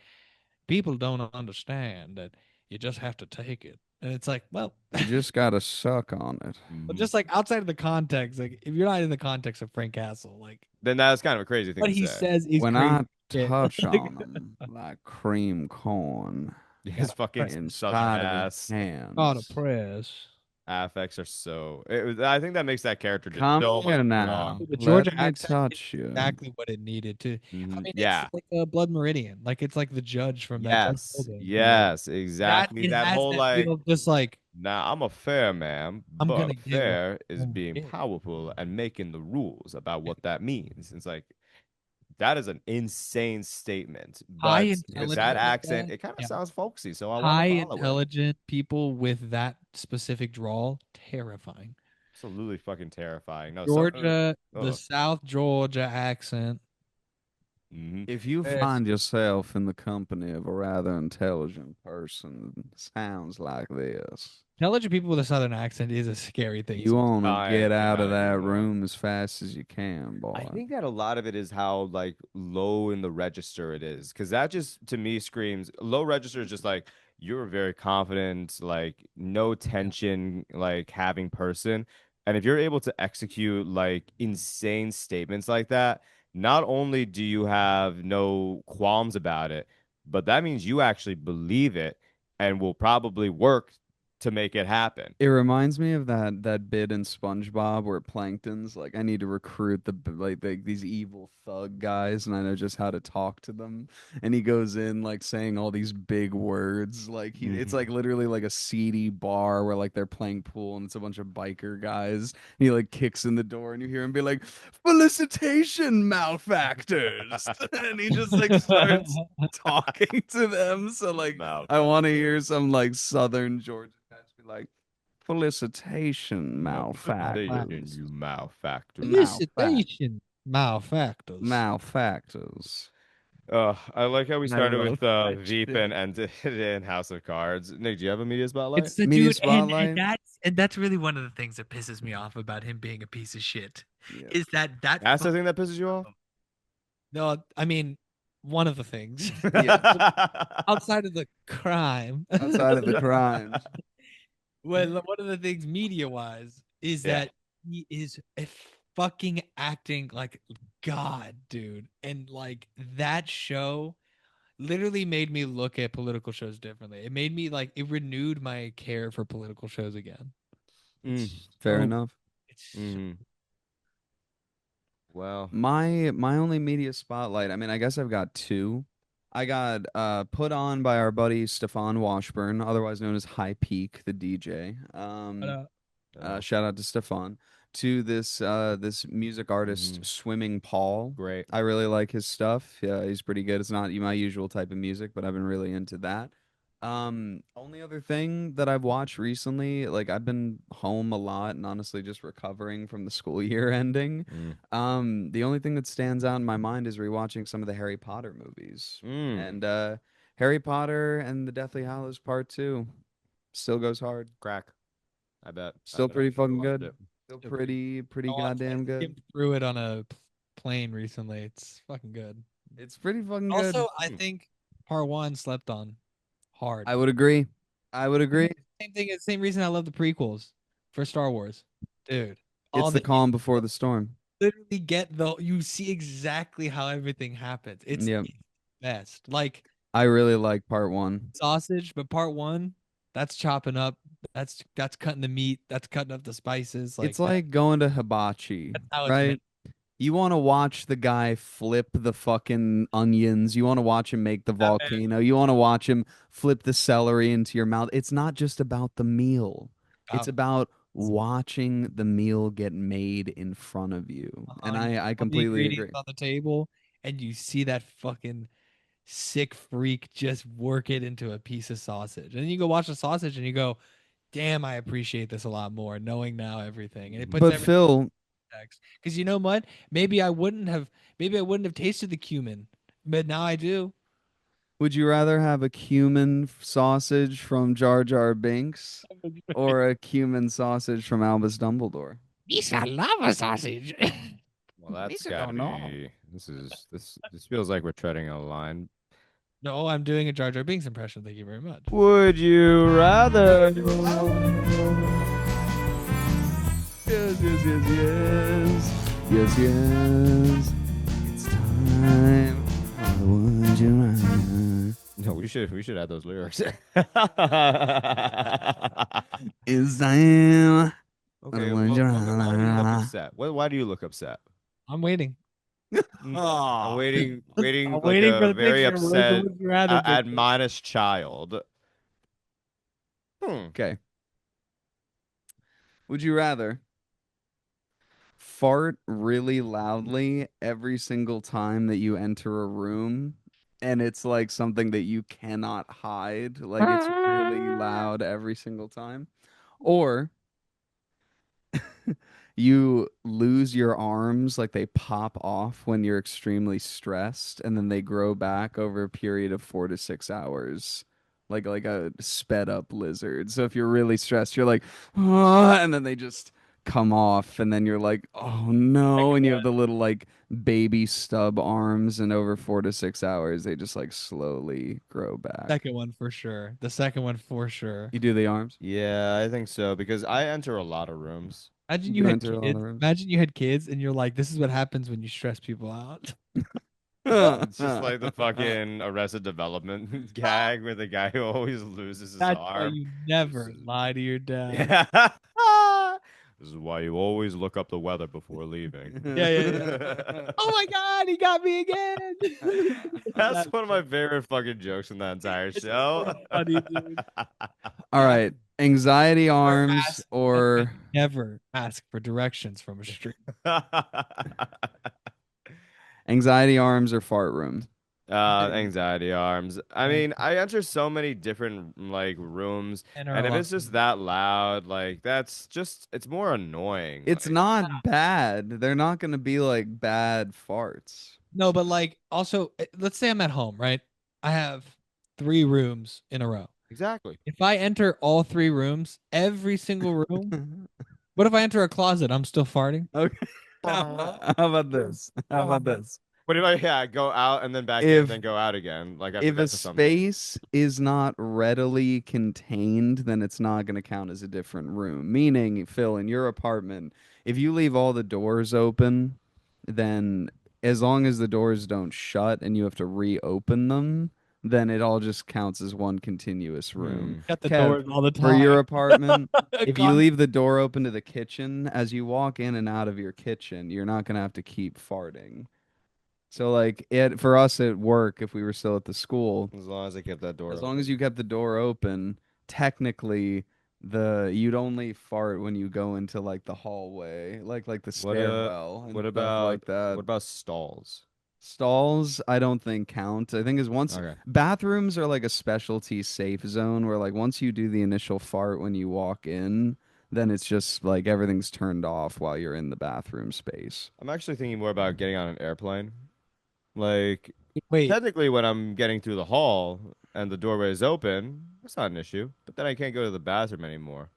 people don't understand that you just have to take it. And it's like, well, You just gotta suck on it. but Mhm. just like outside of the context, like if you're not in the context of Frank Castle, like Then that's kind of a crazy thing what to he say. says is When crazy I shit. touch Like, on them like cream corn His fucking southern inside of his ass not a hands. press. affects are I think that makes that character just Come so much here now. strong. The Let Georgia me accent is touch you. exactly what it needed to. I mean, it's Yeah. like a Blood Meridian. Like it's like the judge from that judge Yes. building. Yes. That Exactly. it That has whole that feel like, of just like now I'm a fair man, I'm gonna but get what fair I is want being to get. powerful and making the rules about what that means. It's like that is an insane statement, High but with that intelligent like accent, that. it kind of Yeah. sounds folksy, so I want to High follow it. intelligent people with that specific drawl, terrifying. Absolutely fucking terrifying. No, so Georgia, the oh, South Georgia accent. hmm If you Best. find yourself in the company of a rather intelligent person, sounds like this. Intelligent people with a Southern accent is a scary thing. You want to I get out of cannot agree that more. room as fast as you can, I boy. think that a lot of it is how like low in the register it is, because that just to me screams low register is just like you're a very confident, like no Yeah. tension, like having person, and if you're able to execute like insane statements like that, not only do you have no qualms about it, but that means you actually believe it and will probably work to make it happen. It reminds me of that bit in SpongeBob where Plankton's like, I need to recruit like these evil thug guys, and I know just how to talk to them. And he goes in like saying all these big words, like it's Mhm. like literally like a seedy bar where like they're playing pool and it's a bunch of biker guys. And he like kicks in the door, and you hear him be like, "Felicitation, malefactors," and he just like starts talking to them. So like, Mouth. I want to hear some like Southern Georgia guys be like, felicitation, Felicitation, malefactors, you malefactors. malfact, Felicitation, malefactors. malfactors. I like how we I started love with that Veep shit. and ended in House of Cards. Nick, do you have a media spotlight? It's the Media dude, spotlight. and that's really one of the things that pisses me off about him being a piece of shit. Yeah. Is that That's the thing that pisses you off? no? I mean, one of the things Yeah. outside of the crime. Outside of the crimes. Well, one of the things media wise is Yeah. that he is a fucking acting like God, dude, and like that show. literally made me look at political shows differently. It made me like it renewed my care for political shows again. Mm. It's Fair so enough. it's so Mm. Well, My only media spotlight, I mean, I guess I've got two. I got put on by our buddy Stefan Washburn, otherwise known as High Peak, the DJ. uh, oh, Shout out to Stefan. To this music artist mhm. Swimming Paul. Great. I really like his stuff. Yeah, he's pretty good. It's not my usual type of music, but I've been really into that. Only other thing that I've watched recently, like I've been home a lot and honestly just recovering from the school year ending. Mm. The only thing that stands out in my mind is rewatching some of the Harry Potter movies. Mm. And Harry Potter and the Deathly Hallows Part 2 still goes hard. Crack. I bet. I Still bet. pretty I fucking watched good. it. Still so pretty. pretty I goddamn good. skimmed through it on a plane recently. It's fucking good. It's pretty fucking good. Also, I Hmm. think part one slept on hard. I would agree. I would agree. Same thing. Same reason I love the prequels for Star Wars, dude. It's All the the calm before the storm. literally get the you see exactly how everything happens. It's Yep. best. Like I really like part 1. sausage, but part one, that's chopping up. That's cutting the meat. That's cutting up the spices. It's Like like going to hibachi, that's how it's right? made. You want to watch the guy flip the fucking onions. You want to watch him make the That man volcano. You want to watch him flip the celery into your mouth. It's not just about the meal. It's out. about watching the meal get made in front of you. And You I put all the completely ingredients agree. on the table, and you see that fucking sick freak just work it into a piece of sausage. And then you go watch the sausage, and you go, "Damn, I appreciate this a lot more, knowing now everything." And it puts But everything Phil, in context. Because you know what? Maybe I wouldn't have tasted the cumin, but now I do. would you rather have a cumin sausage from Jar Jar Binks or a cumin sausage from Albus Dumbledore? Misa lava sausage. Well, that's Misa got to don't know. be. This feels like we're treading a line. No, I'm doing a Jar Jar Binks impression. Thank you very much. Would you rather? Yes, yes, yes, yes. Yes, yes. It's time for the Would You Rather. No, we should add those lyrics. It's time for the Okay, Would You why do you look Rather. upset? Why do you look upset? I'm waiting. I'm waiting I'm like waiting for a the very picture. Where's the upset, Would You Rather picture? admonished child. Hmm. Okay. Would you rather fart really loudly every single time that you enter a room and it's like something that you cannot hide, like it's really loud every single time? Or you lose your arms, like they pop off when you're extremely stressed, and then they grow back over a period of 4 to 6 hours, like a sped up lizard. So if you're really stressed, you're like, "Ah," and then they just come off, and then you're like, oh no, and you have the little like baby stub arms, and over 4 to 6 hours, they just like slowly grow back. Second one for sure. The second one for sure. You do the arms? Yeah, I think so because I enter a lot of rooms. Imagine you You had enter a lot kids. of rooms. Imagine you had kids and you're like, this is what happens when you stress people out. It's just like the fucking Arrested Development gag with the guy who always loses his That's why arm. you never lie to your dad. Yeah. This is why you always look up the weather before leaving. Yeah. Oh my God, he got me again. That's one of my favorite fucking jokes in that entire It's show. so funny, dude. All right. Anxiety arms ask- or Never ask for directions from a street. anxiety arms or fart room. Anxiety arms. I mean, I enter so many different like rooms, and if it's just that loud, like it's more annoying. It's Like, not bad. They're not going to be like bad farts. No, but like also, let's say I'm at home, right? I have 3 rooms in a row. exactly. If I enter all 3 rooms, every single room, what if I enter a closet? I'm still farting. Okay. How about this? How about this? But if I go out and then back in, If then go out again, like I have to if go a to something. space is not readily contained, then it's not going to count as a different room. Meaning, Phil, in your apartment, if you leave all the doors open, then as long as the doors don't shut and you have to reopen them, then it all just counts as one continuous room. Hmm. Got the Kev, doors all the for your time. apartment, if you Con- leave the door open to the kitchen, as you walk in and out of your kitchen, you're not gonna have to keep farting. So like it for us at work, if we were still at the school, As long as I kept that door as long open. as you kept the door open, technically you'd only fart when you go into like the hallway, like the What uh stairwell and what stuff about like that. what about stalls? Stalls, I don't think count. I think is once Okay. bathrooms are like a specialty safe zone where like once you do the initial fart when you walk in, then it's just like everything's turned off while you're in the bathroom space. I'm actually thinking more about getting on an airplane. Like Wait, technically when I'm getting through the hall and the doorway is open, that's not an issue. But then I can't go to the bathroom anymore.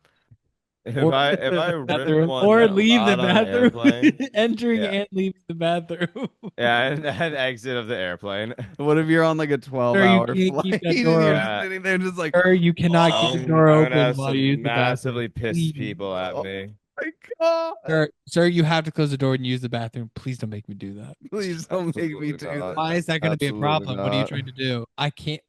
If or I get if to I the rip bathroom, one or that leave the loud on an bathroom, airplane, entering yeah. and leaving the bathroom. Yeah, and exit of the airplane. What if you're on like a Sir, you 12-hour can't flight keep that and you're door. just Yeah. sitting there just like, Sir, you cannot keep the oh, door I'm gonna open have while you some use the bathroom. massively pissed Please. people at oh me. my God. Sir, you have to close the door and use the bathroom. Please don't make me do that. Please don't make me Absolutely do not. that. Why is that going to be a Absolutely problem? What are you not. trying to do? I can't.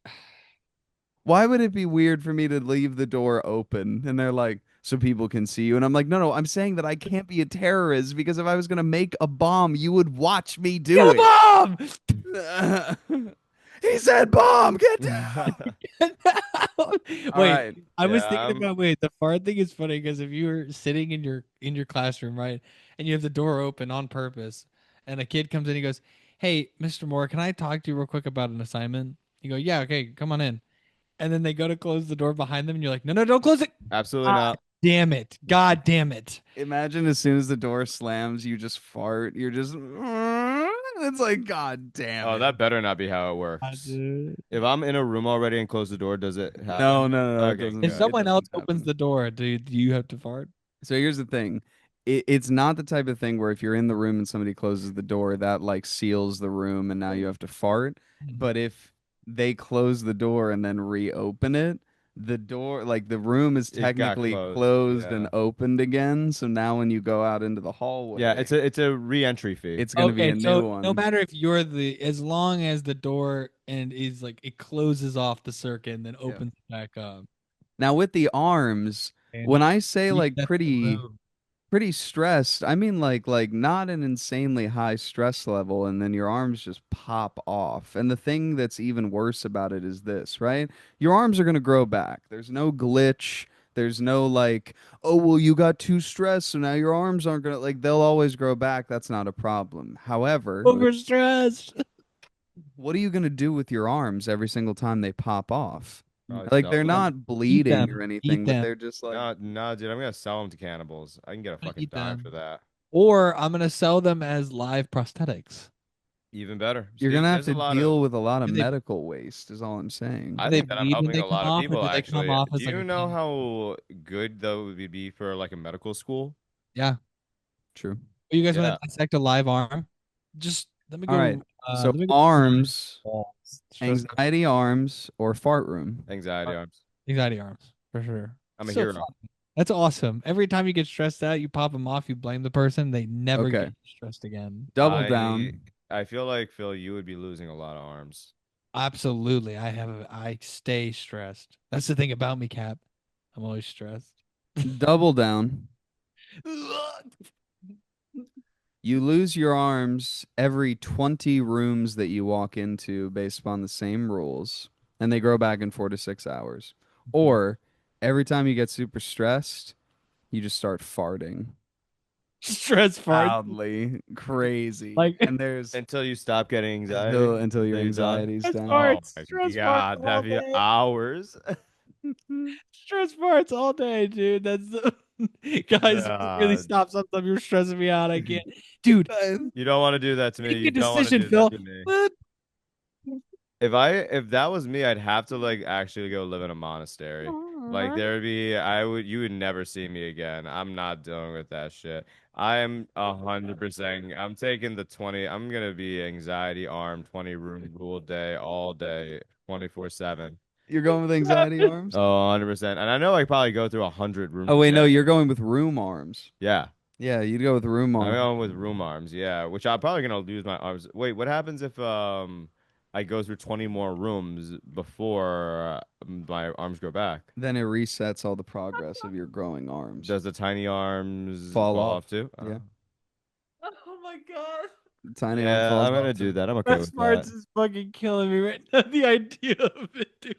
Why would it be weird for me to leave the door open? And they're like, so people can see you. And I'm like, no, I'm saying that I can't be a terrorist because if I was going to make a bomb, you would watch me Get do a it. bomb! He said bomb, get down. All Wait, right. I was thinking Yeah, about wait, the fart thing is funny because if you were sitting in your classroom, right, and you have the door open on purpose, and a kid comes in, he goes, "Hey, Mr. Moore, can I talk to you real quick about an assignment?" You go, "Yeah, okay, come on in." And then they go to close the door behind them, and you're like, "No, no, don't close it! absolutely God not. damn it! God damn it!" Imagine as soon as the door slams, you just fart. You're just, it's like, God damn Oh, it. that better not be how it God, works. dude. If I'm in a room already and close the door, does it No, happen? no, no, it Okay, doesn't. If good. It someone else doesn't opens happen. the door, do you have to fart? So here's the thing. It's not the type of thing where if you're in the room and somebody closes the door, that like seals the room and now you have to fart. Mhm. But if they close the door and then reopen it, the door, like the room is It got technically closed. closed and Yeah. opened again. So now when you go out into the Yeah, hallway, it's a re-entry fee. it's going to be Okay, a so new no one. matter if you're as long as the door and is like it closes off the circuit and then Yeah. opens back up, Now with the arms, and when I say like reset the pretty room. pretty stressed. I mean like not an insanely high stress level and then your arms just pop off. And the thing that's even worse about it is this, right? Your arms are going to grow back. There's no glitch. There's no like, oh, well, you got too stressed, so now your arms aren't going to like they'll always grow back. That's not a problem. However, Overstressed. what are you going to do with your arms every single time they pop off? Probably Like sell they're them. not Eat bleeding or them. Eat anything, but them. they're just like No, no, dude, I'm gonna sell them to cannibals. I can get a fucking Eat dime for them. that. Or I'm gonna sell them as live prosthetics. Even better. you're See, gonna have there's a to lot of. deal with a lot of Do they medical waste, is all I'm saying. I do they think that I'm bleed when helping they a come lot of off, or people do they come actually. off Do as like you a know chemical? how good that would be for like a medical school? Yeah. True. Oh, you guys want Yeah, to dissect a live arm? Just let me All right. go. So Let me go. arms, Stress anxiety arms, or fart room. anxiety arms. anxiety arms for sure. I'm a So hero. fun. That's awesome. Every time you get stressed out, you pop them off. You blame the person. They never Okay. get stressed again. Double I down. I feel like Phil, you would be losing a lot of arms. Absolutely. I stay stressed. That's the thing about me, Cap. I'm always stressed. Double down. You lose your arms every 20 rooms that you walk into based upon the same rules, and they grow back in 4 to 6 hours. Or every time you get super stressed, you just start farting Stress fart. loudly, crazy. Like And there's Until you stop getting anxiety, until your until you're done. anxiety's stress down. Oh farts. my Stress farts God, all that'd be day. hours. Stress farts all day, dude. That's the guys, really God. stop. Sometimes you're stressing me out. I can't. Dude, You don't want to do that to me. make You a don't want to decision, do that Phil. to me. What? If that was me, I'd have to like actually go live in a monastery. Like there'd be you would never see me again. I'm not dealing with that shit. I am 100%. I'm taking the 20. I'm gonna be anxiety armed 20 room rule day all day, 24/7. You're going with anxiety arms? Oh, 100%. And I know I probably go through 100 rooms Oh a wait, no, day. you're going with room arms. Yeah. Yeah, you'd go with room I'm arms. going with room arms, yeah, which I'm probably gonna lose my arms. Wait, what happens if I go through 20 more rooms before my arms grow back. Then it resets all the progress of your growing arms. Does the tiny arms Fall fall off. off too? Yeah. Oh my god. Tiny arm Yeah, falls I'm gonna off do too. that. I'm okay Best with parts that. is fucking killing me right now. The idea of it, dude.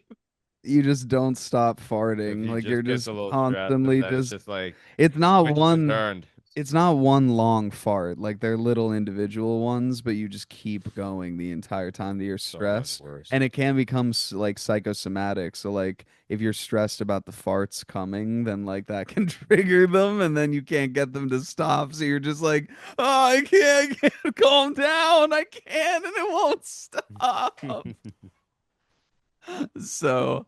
You just don't stop So if farting. he Like you're just gets just a little stressed, and constantly then it's just just like it's not switch is one returned. it's not one long fart. Like they're little individual ones, but you just keep going the entire time that you're So much stressed. worse. And it can become like psychosomatic. So like if you're stressed about the farts coming, then like that can trigger them and then you can't get them to stop. So you're just like, "Oh, I can't calm down. I can't and it won't stop." So,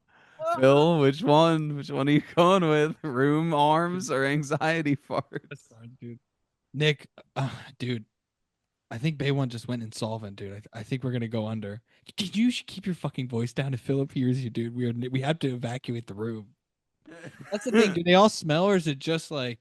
Phil, which one? Which one are you going with? Room arms or anxiety That's farts? fine, dude. Nick, dude, I think Bay One just went insolvent, dude. I think we're gonna go under. You should keep your fucking voice down if Philip hears you, dude. We have to evacuate the room. That's the thing. Do they all smell, or is it just jump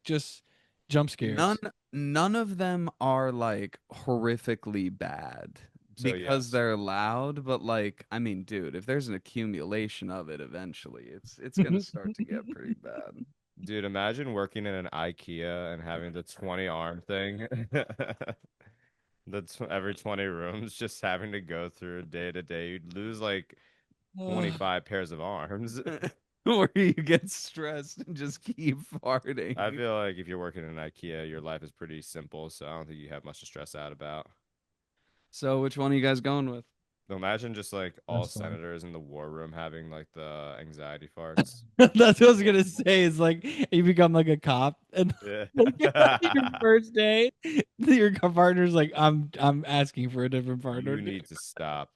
None scares? none of them are like horrifically bad So because yes. they're loud, but like I mean, dude, if there's an accumulation of it eventually, it's gonna start to get pretty bad. Dude, imagine working in an IKEA and having the 20 arm thing. That's every 20 rooms, just having to go through day to day. You'd lose like Ugh. 25 pairs of arms. Or you get stressed and just keep I farting. feel like if you're working in IKEA, your life is pretty simple, so I don't think you have much to stress out about. So which one are you guys going with? Imagine just like all That's fine. senators in the war room having like the anxiety farts. That's what I was gonna say. Is like you become like a cop, and like, your Yeah. first day, your partner's like, I'm asking for a different partner, You dude. need to stop.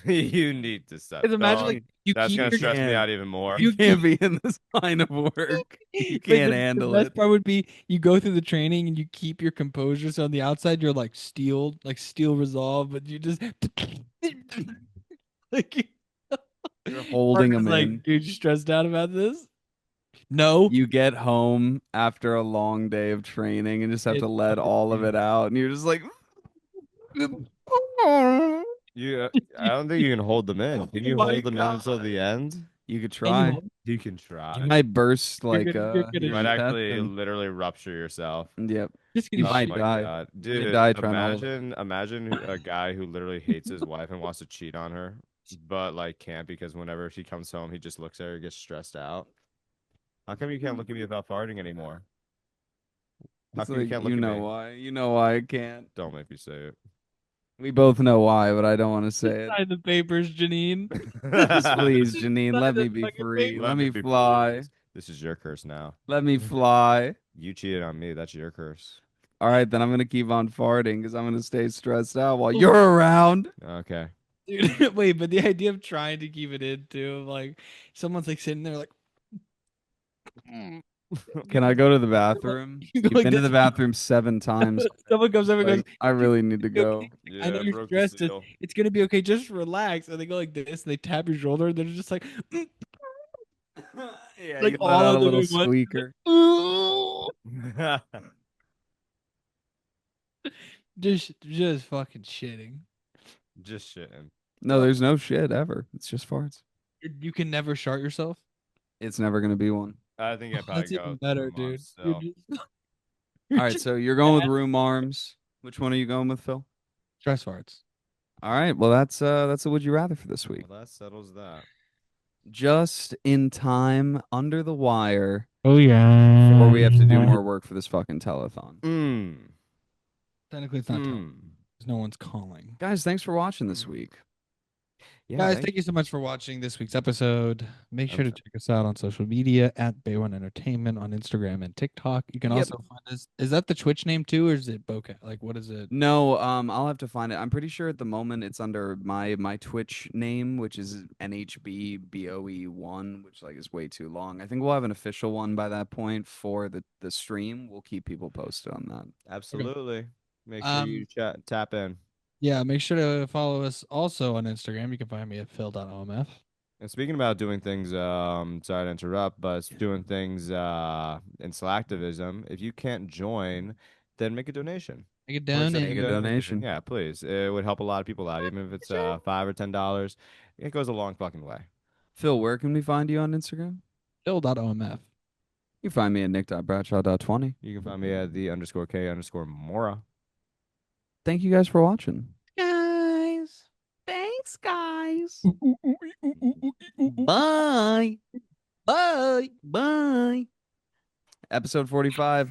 You need to stop. Because imagine Don't. like you That's keep gonna your stress me Can't. out even more. You you can't keep be in this line of work. You but can't the handle best it. part would be you go through the training and you keep your composure. So on the outside you're like steel resolve, but you just like You're holding partner's them like, in. dude, you stressed out about this? No. You get home after a long day of training and just have to It's let all of it out, and you're just like, You, I don't think you can hold them in. Can oh you my hold them in god. until the end? you could And you try. hold You can You try. might burst like you're You gonna might your actually intestine. literally rupture yourself. Yep. just You gonna Oh might shit. my die. God. You could Dude, die trying to hold it. imagine a guy who literally hates his wife and wants to cheat on her, but like can't because whenever she comes home, he just looks at her, gets stressed out. How come you can't look at me without farting anymore? How It's come you like can't look at me? you know why I can't. Don't make me say We both know why, but I don't want to say it. Sign the papers, Janine. Just it. please, Janine, Sign let the me be fucking free. papers. Let Let me me be fly. please. This is your curse now. Let me fly. You cheated on me. That's your curse. All right, then I'm gonna keep on farting because I'm gonna stay stressed out while you're around. Okay. Dude, wait, but the idea of trying to keep it in too, like someone's like sitting there like Can I go to the bathroom? you go You've like been to the this. bathroom 7 times. Someone comes over and goes, Like, I really need to "You okay? go. I know Yeah, I you're broke the stressed. seal. It's gonna be okay. Just relax." And they go like this, and they tap your shoulder. And they're just like, Yeah, like you let all out a of them little at once. squeaker. Ooh. Just fucking shitting. Just shitting. No, there's no shit ever. It's just farts. You can never shart yourself. It's never gonna be one. I think I probably That's go even for a better, month dude. You're still. just, you're All right, just so you're going with room arms. Which one are you going with, Phil? stress farts. All right, well that's a would you rather for this week. Well, that settles that. Just in time, under the wire, Oh yeah. before we have to do more work for this fucking telethon. Mm. Technically, it's not time. Mm. 'Cause no one's calling. Guys, thanks for watching this Mm. week. Yeah, Guys, thank you so much for watching this week's episode. Make sure to Okay. check us out on social media at Bay One Entertainment on Instagram and TikTok. You can Yep. also find us. Is that the Twitch name too, or is it Bokeh? Like, what is it? No, I'll have to find it. I'm pretty sure at the moment it's under my Twitch name, which is NHBBOE1, which like is way too long. I think we'll have an official one by that point for the stream. We'll keep people posted on that. absolutely. Make sure you tap in. Yeah, make sure to follow us also on Instagram. You can find me at phil.omf. And speaking about doing things, sorry to interrupt, but doing things in selectivism, if you can't join, then make a donation. Make a Or send donate. Make a me donation. Yeah, please. It would help a lot of people out, even if it's $5 or $10. It goes a long fucking way. Phil, where can we find you on Instagram? Phil.omf. You can find me at nick.bradshaw.20. You can find me at the_K_Mora. Thank you guys for watching. Guys. Thanks, guys. Bye. Bye. Bye. Episode 45.